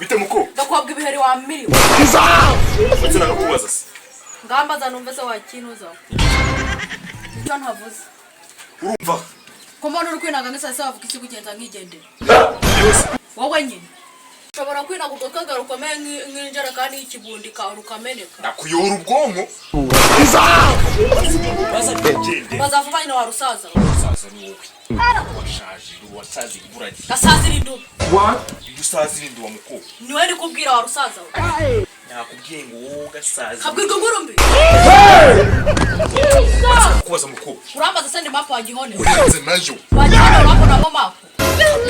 bite muko ndakwabwa ibiheri wa miriwe ndetse nagakubaza se ngambaza numve se wakinuza icyo ntavuze urumva ko mbona uri kwinaga ngisase wavuga iki kugenza nkigendera wowe nyine ushobora kwinaga ukagaruka rukomeye nk'injara kandi y'ikibundi ka rukameneka nakuyora ubwonko bazavuga nyine wa rusaza ni wowe washaje wasazi iburagi gasazira induba usazira induba muko niwe ndi kubwira wa rusaza nakubwiye ngo wowe gasazi kabwirwa ngurumbi kubaza muko urambaza se ndi mapo wagihone urenze nayo wagihone urabona mo mapo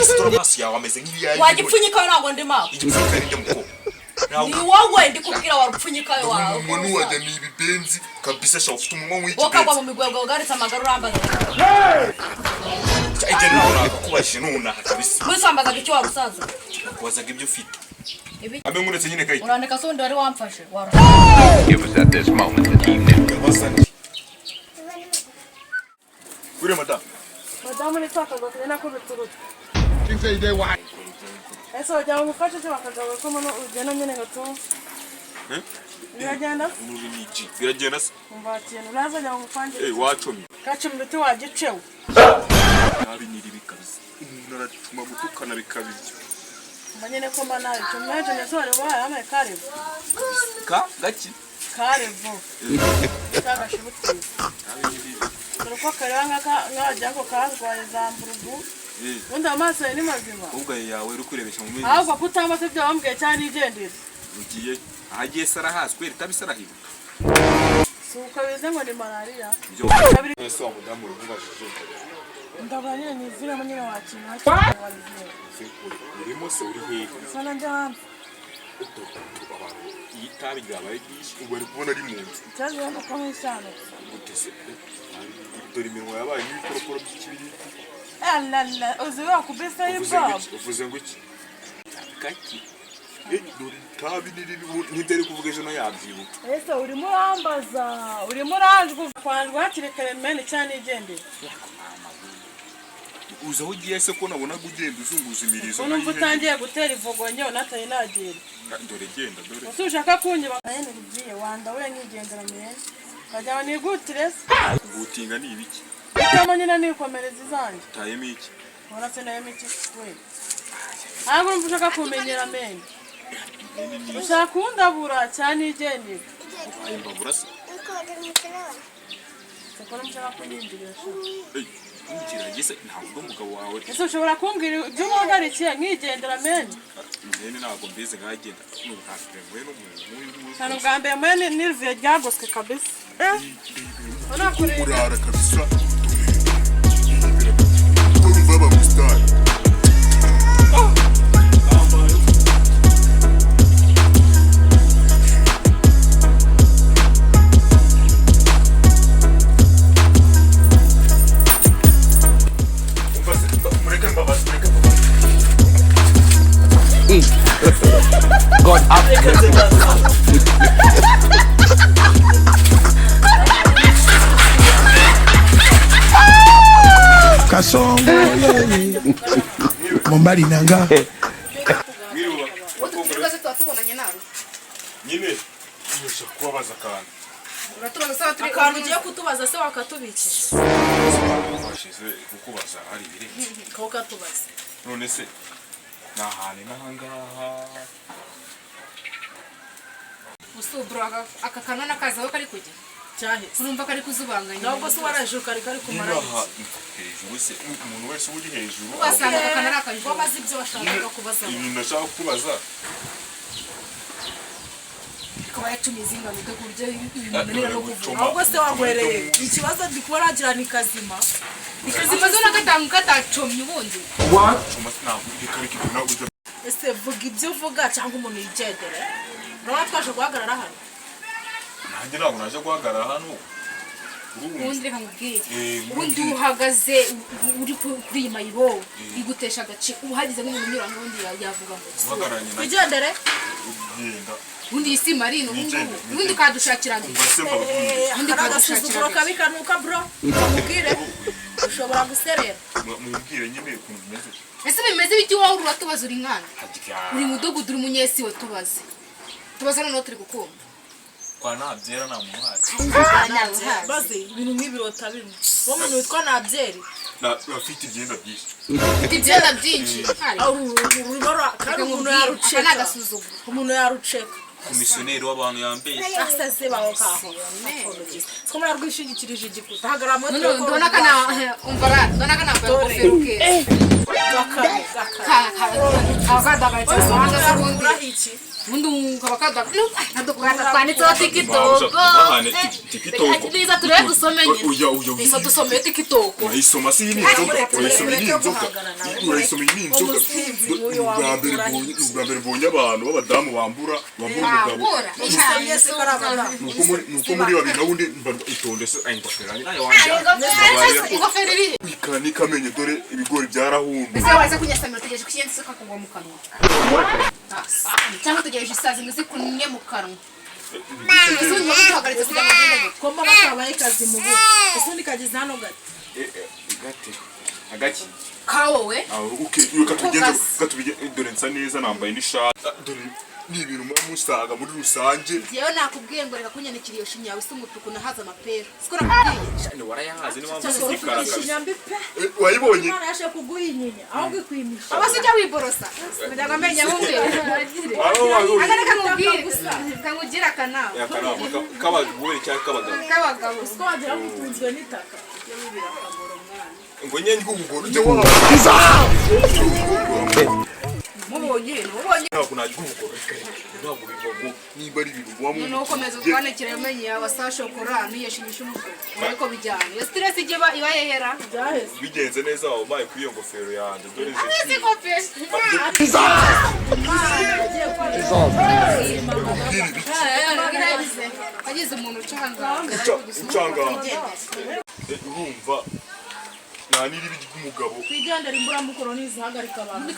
isitoro maso yawe ameze nk'ibiyayi wagipfunyika ntabwo ndi mapo igipfunyika rinde muko ni wowe ndi kubwira wa rupfunyika wawe umuntu wajya ni ibibenzi kabisa sha ufite umunwa w'ikibenzi wakagwa mu migwego ugaritse amagara urambaza ije nawe kubashye nuna kabisa wisambazaga icyo wa rusaza kubazaga ibyo ufite abe nkuretse nyine kayi urandeka so ndi wari wamfashe It was at this moment that he knew. Kure madam Madame ni twakaga kugenda ko bituruka. Kinse ide wa Ese wajya ngufasha cyo bakagaga ko mono ugena nyene gato. Biragenda? biragenda se Umva kintu uraza jya ngufanje. wacomye Kace mu biti wagicewe. nabi niri bikabize umuntu aratuma gutukana bikabije Manyene ko mana cyo mwaje nyasore wa ama karevo. gaki Karevo. Cyagashibutse. Uko karanga nkajya ko kazwaye zamburugu. Undi amaso ni mazima. ubwo yawe uri kurebesha mu mezi. Ahubwo kutambase byo bambwiye cyane igendera. ugiye ahagiye sarahaswe ritabisarahiba Suka bize ngo ni malaria. Ese wa mudamu urubashije Ndabanye ni zira manyine wakina. urimo se uri hehe Sana njana. itabi ryabaye ryinshi ubwo ari kubona ari mu nzu Cyaje yanda ko nk'isano. gutese dore iminwa yabaye n'ibikoroporo by'ikibiri Alala uzi wakubisa yimba. uvuze ngo iki kaki dore itabi ntibyari kuvuga ejo no yabyibuka Ese urimo urambaza urimo uranjwe kwanjwa hakirekere mene cyane igendera. uza aho ugiye se ko nabonaga ugenda uzunguza imirizo Numva utangiye gutera ivogonye unataye nagira. dore genda dore Ese ushaka kunyiba kayene bigiye wanda we nkigendera mene. Kajya nigutire se. gutinga ni ibiki Utama nyina nikomereza izanje. tayemo iki Ora se nayo miki we. Ntabwo numva ushaka kumenyera mene. Ushaka kundabura cyane igendera. imbabura se Sekora mshaka kunyindirira sho. Ngiragise ntabwo umugabo wawe Ese ushobora kumbwira ibyo mwagarikiye nkigendera mene. Nene ntabwo mbize nkagenda n'ubwafirwe n'umuntu Cyane bwa mbere mene nirviye ryagoswe kabisa. Ona kure. urara kabisa urumva abamustari God Kasongo Mombali nanga nyine yosha kubabaza kandi uratubaza se turi kantu ugiye kutubaza se wakatubikije bashize kukubaza ari bire ko katubaza none se nahane nahangaha usubura aka kanana kazaho kari kujya cyahe urumva kari kuzubanganya nubwo se waraje kari kumara hejuru se umuntu wese uri hejuru wasanga aka kanana akajya bazi ibyo bashaka kubaza ibintu nashaka kubaza akaba yatumiza ingano byo kurya ibintu no kuvuga ahubwo se wagwereye ikibazo ndikubona agira ni kazima zo nagatanga katacomye ubundi chuma ntabwo ikarika ibintu ntabwo ese vuga ibyo uvuga cyangwa umuntu yigendere nawe twaje guhagarara hano nanjye ntabwo naje guhagarara hano ubundi reka nkubwire ubundi uhagaze uri kuri iyi mayiro igutesha agace uhagize nk'umuntu unyura n'ubundi yavuga ngo wigendere ugenda ubundi isi marino ubundi kadushakira ndi ubundi kadushakira kabikanuka bro nkubwire ushobora guserera mumbwire nyine ukuntu bimeze ese bimeze biti wowe uratubaza uri nkana uri mudugudu uri munyesi we tubaza noneho turi gukumva kwa nabyera nta muntu wacu baze ibintu nk'ibirota bimwe uwo muntu witwa nabyeri afite ibyenda byinshi ibyenda byinshi umuntu yaruceka komisiyoneri w'abantu yambaye asase bawo kaho siko muri rwishingikirije igikuta hagarara mu ndona kana umvara ndona kana bakoferuke Mundu kabakada nado kugana twanitseho tikitoko niza turebe dusomenye niza dusomeye tikitoko urayisoma si n'inzoga urayisoma n'inzoga ubwa mbere mbonye abantu b'abadamu bambura umugabo nuko muri babiri nawundi itonde se ingofero nayo wanje ikanika menye dore ibigori byarahumye ese waza kunyasamira tegeje kuyense kakugwa mu kanwa cyangwa tugejeje isazi muzi kunye mu kanwa ese unywa guhagaritse kugira ngo ngende komba bakabaye kazi mu bo ese ndi kagize hano gati agaki kawowe okay katubije dore nsa neza nambaye n'ishati dore ni ibintu musaga muri rusange yewe nakubwiye ngo reka kunyanekira iyo shinya yawe umutuku nahaza amapera siko nakubwiye cyane warayahaze ni mpamvu zikara shinyambi pe wayibonye none yashe kuguhinyinya aho gikwimisha abasijya wiborosa ndaga menya wumve agareka nkubwire kangugira akanawe yakanama kabagwe cyangwa kabagabo siko wagira gutunzwe n'itaka yo birakamoro mwana ngo nyenye ubugoro je wa mubonye ntabwo nagubugoro ntabwo bivuga niba ari ibintu wamwe no komeza kwanekira yamenye abasa shokora niyeshimisha umugabo ariko bijyanye iyo stress igiba ibayehera bigenze neza wabaye kuri iyo ngofero yanjye dore agize umuntu ucanga urumva nta n'iribi ry'umugabo kwigendera imburamukoro ntizihagarika abantu